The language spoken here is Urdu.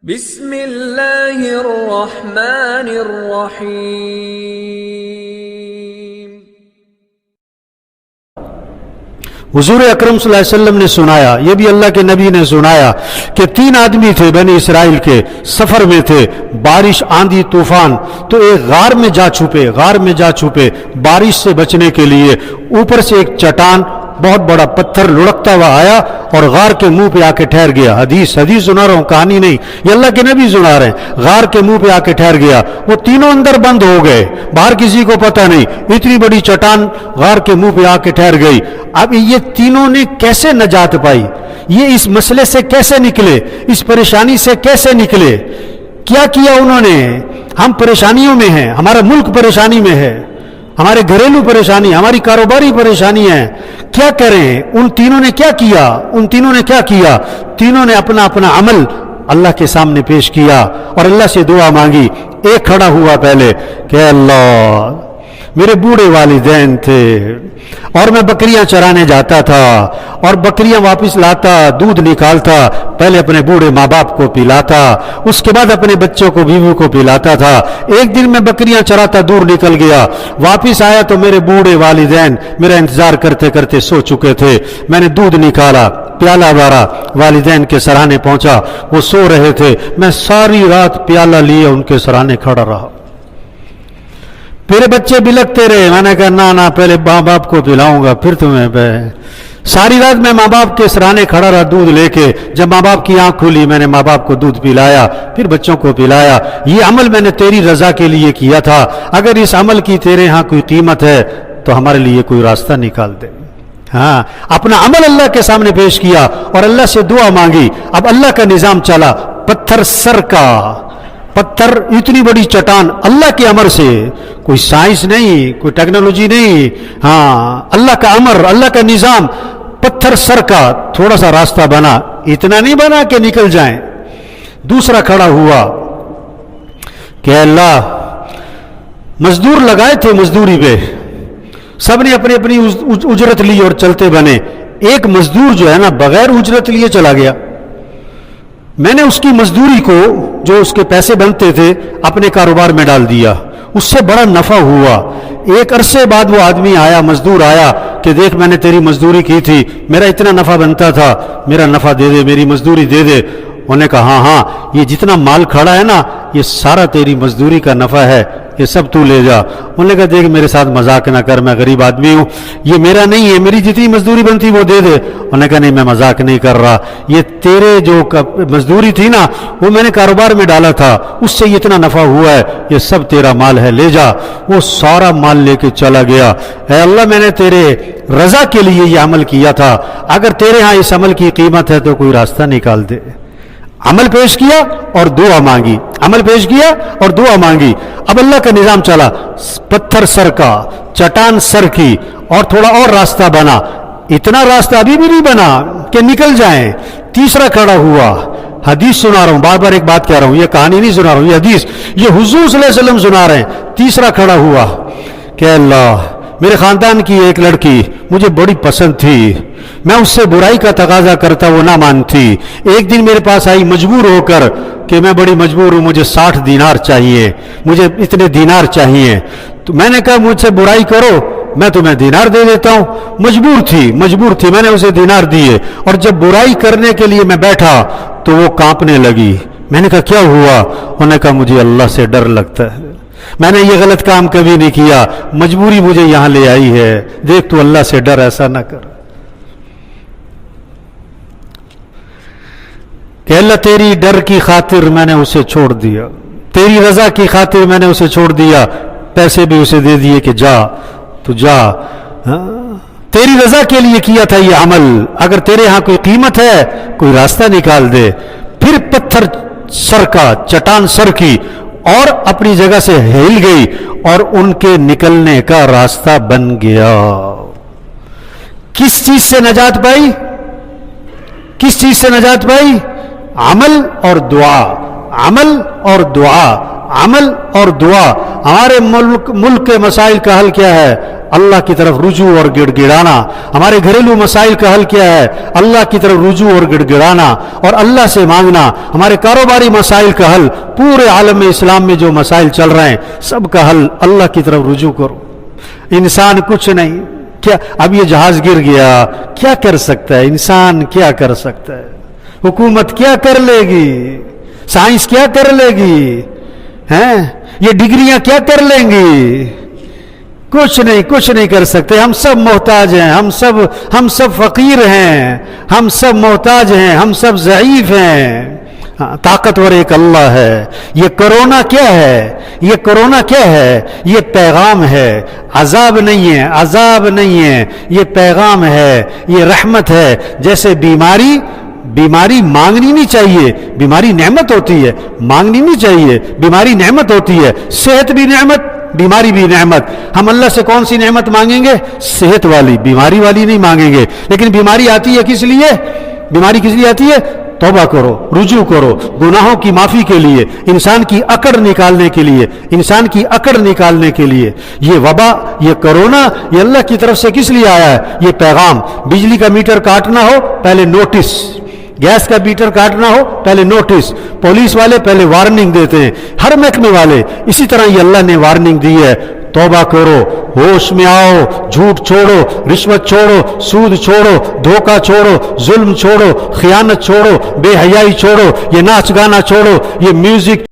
بسم اللہ الرحمن الرحیم۔ حضور اکرم صلی اللہ علیہ وسلم نے سنایا، یہ بھی اللہ کے نبی نے سنایا کہ 3 آدمی تھے بنی اسرائیل کے، سفر میں تھے، بارش آندھی طوفان، تو ایک غار میں جا چھپے بارش سے بچنے کے لیے۔ اوپر سے ایک چٹان بہت بڑا پتھر لڑکتا ہوا آیا اور غار کے منہ پہ آ کے ٹھہر گیا۔ حدیث سنا رہا ہوں، کہانی نہیں، یہ اللہ کے نبی سنا رہے ہیں۔ غار کے منہ پہ آ کے ٹھہر گیا، وہ تینوں اندر بند ہو گئے، باہر کسی کو پتہ نہیں، اتنی بڑی چٹان غار کے منہ پہ آ کے ٹھہر گئی۔ اب یہ تینوں نے کیسے نجات پائی؟ یہ اس مسئلے سے کیسے نکلے؟ اس پریشانی سے کیسے نکلے؟ کیا کیا انہوں نے؟ ہم پریشانیوں میں ہیں، ہمارا ملک پریشانی میں ہے، ہمارے گھریلو پریشانی، ہماری کاروباری پریشانی ہے، کیا کریں؟ ان تینوں نے کیا کیا؟ تینوں نے اپنا عمل اللہ کے سامنے پیش کیا اور اللہ سے دعا مانگی۔ ایک کھڑا ہوا پہلے کہ اللہ، میرے بوڑھے والدین تھے اور میں بکریاں چرانے جاتا تھا اور بکریاں واپس لاتا، دودھ نکالتا، پہلے اپنے بوڑھے ماں باپ کو پلاتا، اس کے بعد اپنے بچوں کو، بیوی کو پلاتا تھا۔ ایک دن میں بکریاں چراتا دور نکل گیا، واپس آیا تو میرے بوڑھے والدین میرا انتظار کرتے کرتے سو چکے تھے۔ میں نے دودھ نکالا، پیالہ بھرا، والدین کے سرانے پہنچا، وہ سو رہے تھے، میں ساری رات پیالہ لیے ان کے سرانے کھڑا رہا۔ میرے بچے بلکتے رہے، میں نے کہا نہ پہلے ماں باپ کو پلاؤں گا پھر تمہیں ساری رات میں ماں باپ کے سرانے کھڑا رہا دودھ لے کے۔ جب ماں باپ کی آنکھ کھلی، میں نے ماں باپ کو دودھ پلایا، پھر بچوں کو پلایا۔ یہ عمل میں نے تیری رضا کے لیے کیا تھا، اگر اس عمل کی تیرے ہاں کوئی قیمت ہے تو ہمارے لیے کوئی راستہ نکال دے۔ ہاں، اپنا عمل اللہ کے سامنے پیش کیا اور اللہ سے دعا مانگی۔ اب اللہ کا نظام چلا، پتھر سر کا پتھر، اتنی بڑی چٹان، اللہ کے امر سے، کوئی سائنس نہیں، کوئی ٹیکنالوجی نہیں، ہاں اللہ کا امر، اللہ کا نظام، پتھر سر کا، تھوڑا سا راستہ بنا، اتنا نہیں بنا کہ نکل جائیں۔ دوسرا کھڑا ہوا کہ اللہ، مزدور لگائے تھے مزدوری پہ، سب نے اپنی اپنی اجرت لی اور چلتے بنے۔ ایک مزدور جو ہے نا بغیر اجرت لیے چلا گیا۔ میں نے اس کی مزدوری کو، جو اس کے پیسے بنتے تھے، اپنے کاروبار میں ڈال دیا، اس سے بڑا نفع ہوا۔ ایک عرصے بعد وہ آدمی آیا، مزدور آیا کہ دیکھ میں نے تیری مزدوری کی تھی، میرا اتنا نفع بنتا تھا، میرا نفع دے دے، میری مزدوری دے دے۔ انہوں نے کہا ہاں یہ جتنا مال کھڑا ہے نا یہ سارا تیری مزدوری کا نفع ہے، یہ سب تو لے جا۔ انہوں نے کہا دیکھ میرے ساتھ مذاق نہ کر، میں غریب آدمی ہوں، یہ میرا نہیں ہے، میری جتنی مزدوری بنتی وہ دے دے۔ انہوں نے کہا نہیں میں مذاق نہیں کر رہا، یہ تیرے جو مزدوری تھی نا وہ میں نے کاروبار میں ڈالا تھا، اس سے اتنا نفع ہوا ہے، یہ سب تیرا مال ہے، لے جا۔ وہ سارا مال لے کے چلا گیا۔ اے اللہ، میں نے تیرے رضا کے لیے یہ عمل کیا تھا، اگر تیرے ہاں اس عمل کی قیمت ہے تو کوئی راستہ نکال دے۔ عمل پیش کیا اور دعا مانگی، عمل پیش کیا اور دعا مانگی۔ اب اللہ کا نظام چلا، پتھر سر کا، چٹان سر کی، اور تھوڑا اور راستہ بنا، اتنا راستہ ابھی بھی نہیں بنا کہ نکل جائیں۔ تیسرا کھڑا ہوا، حدیث سنا رہا ہوں، بار بار ایک بات کہہ رہا ہوں، یہ کہانی نہیں سنا رہا ہوں، یہ حدیث، یہ حضور صلی اللہ علیہ وسلم سنا رہے ہیں۔ تیسرا کھڑا ہوا کہ اللہ، میرے خاندان کی ایک لڑکی مجھے بڑی پسند تھی، میں اس سے برائی کا تقاضا کرتا وہ نہ مانتی۔ ایک دن میرے پاس آئی مجبور ہو کر کہ میں بڑی مجبور ہوں، مجھے 60 دینار چاہیے، مجھے اتنے دینار چاہیے۔ تو میں نے کہا مجھ سے برائی کرو میں تمہیں دینار دے دیتا ہوں۔ مجبور تھی، میں نے اسے دینار دیے، اور جب برائی کرنے کے لیے میں بیٹھا تو وہ کانپنے لگی۔ میں نے کہا کیا ہوا؟ انہوں نے کہا مجھے اللہ سے ڈر لگتا ہے، میں نے یہ غلط کام کبھی نہیں کیا، مجبوری مجھے یہاں لے آئی ہے، دیکھ تو اللہ سے ڈر، ایسا نہ کر۔ کہ اللہ تیری ڈر کی خاطر میں نے اسے چھوڑ دیا، تیری رضا کی خاطر میں نے اسے چھوڑ دیا، پیسے بھی اسے دے دیے کہ جا تو جا، تیری رضا کے لیے کیا تھا یہ عمل، اگر تیرے ہاں کوئی قیمت ہے کوئی راستہ نکال دے۔ پھر پتھر سر کا، چٹان سر کی، اور اپنی جگہ سے ہل گئی اور ان کے نکلنے کا راستہ بن گیا۔ کس چیز سے نجات پائی؟ کس چیز سے نجات پائی؟ عمل اور دعا، عمل اور دعا، عمل اور دعا۔ ہمارے ملک کے مسائل کا حل کیا ہے؟ اللہ کی طرف رجوع اور گڑ گڑانا. ہمارے گھریلو مسائل کا حل کیا ہے؟ اللہ کی طرف رجوع اور گڑ گڑانا اور اللہ سے مانگنا. ہمارے کاروباری مسائل کا حل، پورے عالم اسلام میں جو مسائل چل رہے ہیں سب کا حل اللہ کی طرف رجوع کرو. انسان کچھ نہیں، کیا اب یہ جہاز گر گیا، کیا کر سکتا ہے انسان؟ کیا کر سکتا ہے؟ حکومت کیا کر لے گی؟ سائنس کیا کر لے گی؟ ہیں یہ ڈگریاں کیا کر لیں گی؟ کچھ نہیں کر سکتے. ہم سب محتاج ہیں، ہم سب فقیر ہیں، ہم سب محتاج ہیں، ہم سب ضعیف ہیں. طاقتور ایک اللہ ہے. یہ کرونا کیا ہے؟ یہ کرونا کیا ہے؟ یہ پیغام ہے. عذاب نہیں ہے، یہ پیغام ہے، یہ رحمت ہے. جیسے بیماری مانگنی نہیں چاہیے، بیماری نعمت ہوتی ہے، مانگنی نہیں چاہیے، بیماری نعمت ہوتی ہے. صحت بھی نعمت، بیماری بھی نعمت. ہم اللہ سے کون سی نعمت مانگیں گے؟ صحت والی، بیماری والی نہیں مانگیں گے. لیکن بیماری آتی ہے کس لیے؟ بیماری کس لیے آتی ہے؟ توبہ کرو، رجوع کرو، گناہوں کی معافی کے لیے، انسان کی اکڑ نکالنے کے لیے. یہ وبا، یہ کرونا، یہ اللہ کی طرف سے کس لیے آیا ہے؟ یہ پیغام. بجلی کا میٹر کاٹنا ہو پہلے نوٹس، گیس کا میٹر کاٹنا ہو پہلے نوٹس. پولیس والے پہلے وارننگ دیتے ہیں، ہر محکمے والے. اسی طرح یہ اللہ نے وارننگ دی ہے. توبہ کرو، ہوش میں آؤ، جھوٹ چھوڑو، رشوت چھوڑو، سود چھوڑو، دھوکہ چھوڑو، ظلم چھوڑو، خیانت چھوڑو، بے حیائی چھوڑو، یہ ناچ گانا چھوڑو، یہ میوزک